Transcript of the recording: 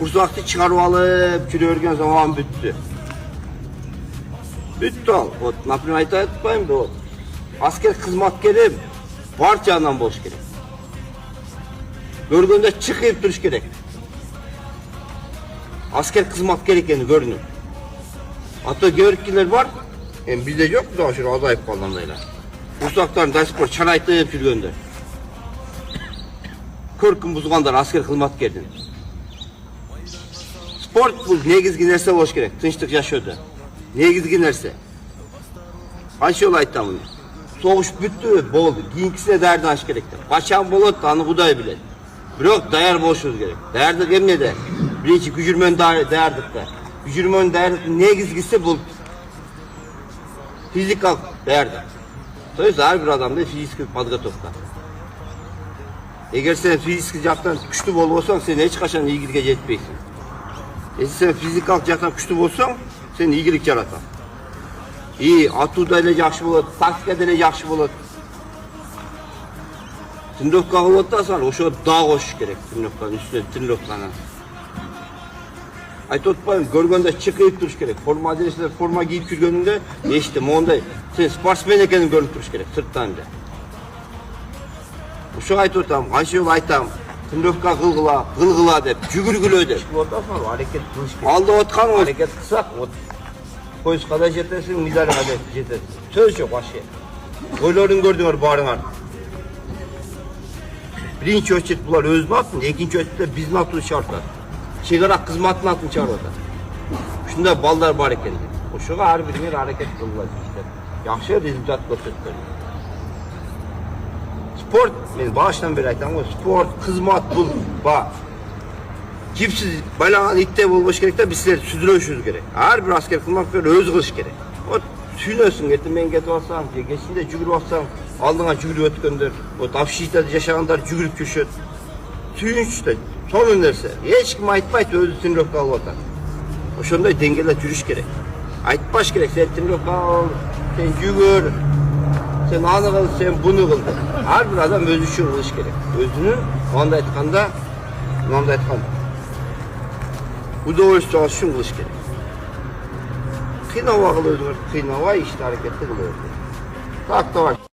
Kursaқты çıkarıp alıp жүрген zaman büttü. Büttü al. Например, айтпаймын да, asker kızmatkeri partiyadan boş gerek. Görgende çıkıp duruş gerek. Asker kızmatkeri ekeni görünür. Hatta görükkiler var, bizde yok da şurada azayıp kalanlarla. Kursakların daspor çaraytıp жүргенде. Көркін бұзғандар asker kızmatkerден. Sport бұл негізгі нәрсе болуш керек, тынчтык жашоодо. Негизги нерсе. Кайсы жолу айтамын. Согуш бүттү, болду. Кийинкисине даярданыш керек. Качан болот, аны Кудай билет. Бирок даяр болушубуз керек. Даярдык эмнеде? Биринчи күжүрмөнү даярдыкта. Күжүрмөнүн даярдыктын негизгиси бул физикалык даярдык. То есть ар бир адамда физический подготовка. Эгер сен физический жактан күчтүү болбосоң, сен эч качан ийгиликке жетпейсиң. Если сен физикалык жактан күчтүү болсоң, sen ийгилик жаратат. Атууда эле жакшы болот, тактикада эле жакшы болот. Тренировка кылып атасың, ошо дагы кошуш керек. Тренировканын үстүнө тренировканы. Айтып атпаймынбы, көргөндө чыкып туруш керек. Форма дересилер, форма кийип жүргөнүндө, эшти мондай, сен спортсмен экениң көрүнүп туруш керек, сырттан эле. Ошо айтып атам, канча жолу айтам, тренировка кылгыла деп, жүгүргүлө деп. Hareket kılış керек. Алда откан Hareket kılsak, поезға да жетесің, медальға да жетесің. Сөз жоқ вообще. Ойларын көрдіңер барыңар. Биринчи очередь булар өзүнүн атын, экинчи очередте биздин атыбызды чыгарып. Чегара кызматтын атын чыгарып атат. Ушундай балдар бар экен. Ошого ар бириңер аракет кылгыла иштеп, жакшы результат көрсөткөн. Sport, мен башынан бери айтам го, sport, кызмат бул Cipsiz balan itte bolboş gerek de bizler süzdürüşüz gerek. Her bir asker kılmak böyle öz kılış gerek. O süynösün getir men ketip alsam, geçinde жүгүрүп алсаң, алдыңа жүгүрүп өткөндөр, вот общежитияда жашагандар жүгүрүп жүрүшөт. Сүйүнчтө, сонун нерсе. Эч ким айтпайт, өзү тренировка алып атат. Ошондой деңгээлде жүрүш керек. Айтпаш керек, сен тренировка ал, сен жүгүр, сен аны кыл, сен буну кыл. Ар бир адам өзү үчүн кылыш керек. Өзүнүн, мындай айтканда, удовольствие үшін кылыш керек. Кыйнабагыла өзүңөр, кыйнабай ишти аракетти кыла бер. Так, давай.